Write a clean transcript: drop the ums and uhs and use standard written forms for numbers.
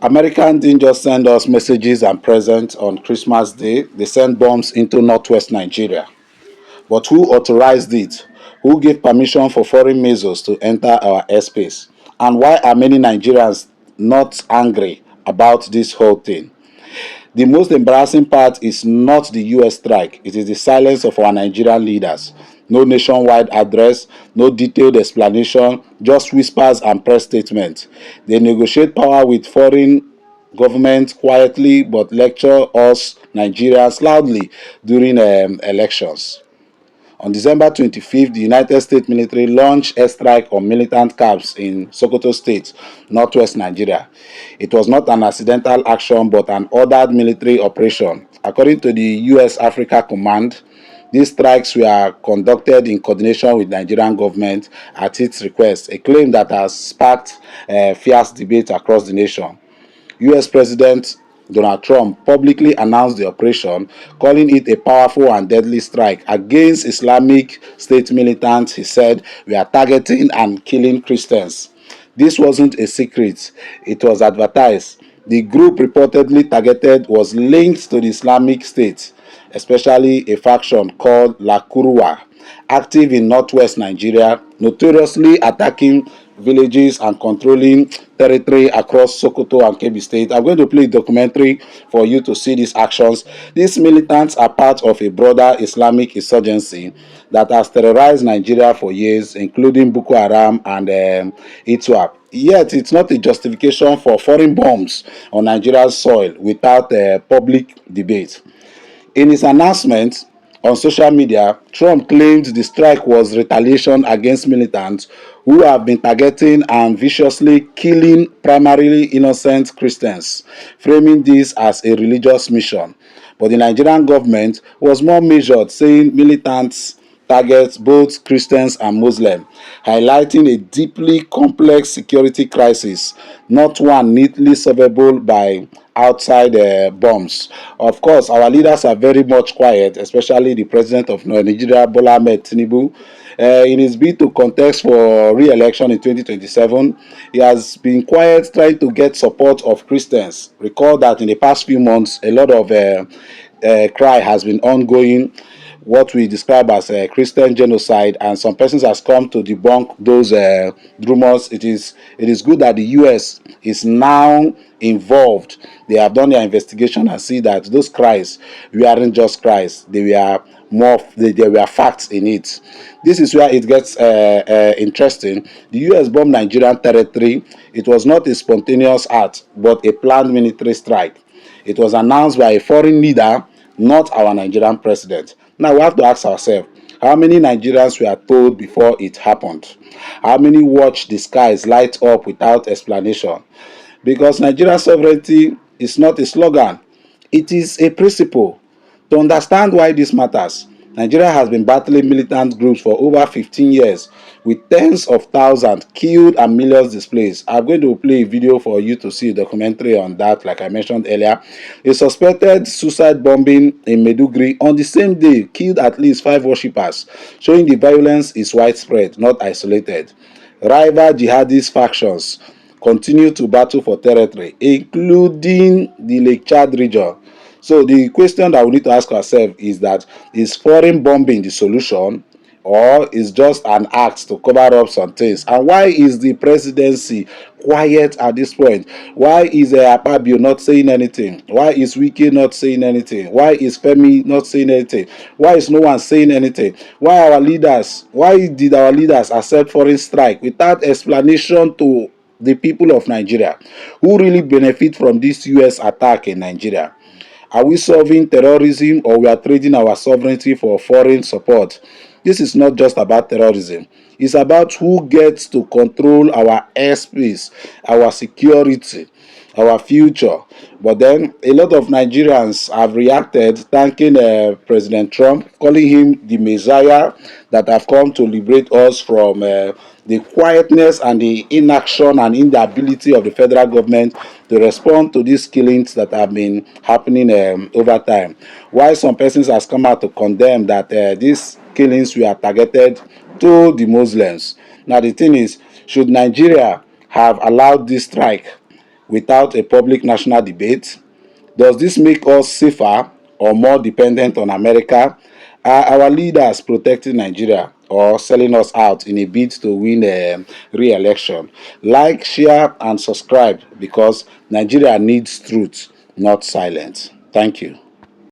Americans didn't just send us messages and presents on Christmas Day, they sent bombs into northwest Nigeria. But who authorized it? Who gave permission for foreign missiles to enter our airspace? And why are many Nigerians not angry about this whole thing? The most embarrassing part is not the US strike, it is the silence of our Nigerian leaders. No nationwide address, no detailed explanation, just whispers and press statements. They negotiate power with foreign governments quietly but lecture us Nigerians loudly during elections. On December 25th, the United States military launched airstrike on militant camps in Sokoto State, northwest Nigeria. It was not an accidental action but an ordered military operation. According to the U.S. Africa Command, these strikes were conducted in coordination with Nigerian government at its request, a claim that has sparked fierce debate across the nation. US President Donald Trump publicly announced the operation, calling it a powerful and deadly strike against Islamic State militants. He said, "We are targeting and killing Christians." This wasn't a secret, it was advertised. The group reportedly targeted was linked to the Islamic State, especially a faction called La Kurwa, active in northwest Nigeria, notoriously attacking villages and controlling territory across Sokoto and Kebbi State. I'm going to play a documentary for you to see these actions. These militants are part of a broader Islamic insurgency that has terrorized Nigeria for years, including Boko Haram and ITWAP. Yet, it's not a justification for foreign bombs on Nigeria's soil without public debate. In his announcement on social media, Trump claimed the strike was retaliation against militants who have been targeting and viciously killing primarily innocent Christians, framing this as a religious mission. But the Nigerian government was more measured, saying militants target both Christians and Muslims, highlighting a deeply complex security crisis, not one neatly solvable by outside bombs. Of course, our leaders are very much quiet, especially the president of Nigeria, Bola Ahmed Tinubu. In his bid to contest for re-election in 2027, he has been quiet trying to get support of Christians. Recall that in the past few months, a lot of cry has been ongoing, what we describe as a Christian genocide, and some persons has come to debunk those rumors. It is good that the US is now involved. They have done their investigation and see that those cries weren't just cries; they were more. There were facts in it. This is where it gets interesting. The US bombed Nigerian territory. It was not a spontaneous act, but a planned military strike. It was announced by a foreign leader, not our Nigerian president. Now we have to ask ourselves, how many Nigerians were told before it happened? How many watched the skies light up without explanation? Because Nigerian sovereignty is not a slogan, it is a principle. To understand why this matters, Nigeria has been battling militant groups for over 15 years with tens of thousands killed and millions displaced. I'm going to play a video for you to see a documentary on that, like I mentioned earlier. A suspected suicide bombing in Maiduguri on the same day killed at least 5 worshippers, showing the violence is widespread, not isolated. Rival jihadist factions continue to battle for territory, including the Lake Chad region. So the question that we need to ask ourselves is that, is foreign bombing the solution, or is just an act to cover up some things? And why is the presidency quiet at this point? Why is Akpabio not saying anything? Why is Wike not saying anything? Why is Femi not saying anything? Why is no one saying anything? Why did our leaders accept foreign strike without explanation to the people of Nigeria who really benefit from this US attack in Nigeria? Are we solving terrorism, or we are trading our sovereignty for foreign support? This is not just about terrorism. It's about who gets to control our airspace, our security, our future. But then a lot of Nigerians have reacted, thanking President Trump, calling him the Messiah that have come to liberate us from the quietness and the inaction and inability of the federal government to respond to these killings that have been happening over time. Why some persons has come out to condemn that these killings were targeted to the Muslims. Now the thing is, should Nigeria have allowed this strike? without a public national debate? Does this make us safer or more dependent on America? Are our leaders protecting Nigeria or selling us out in a bid to win a re-election? Like, share, and subscribe because Nigeria needs truth, not silence. Thank you.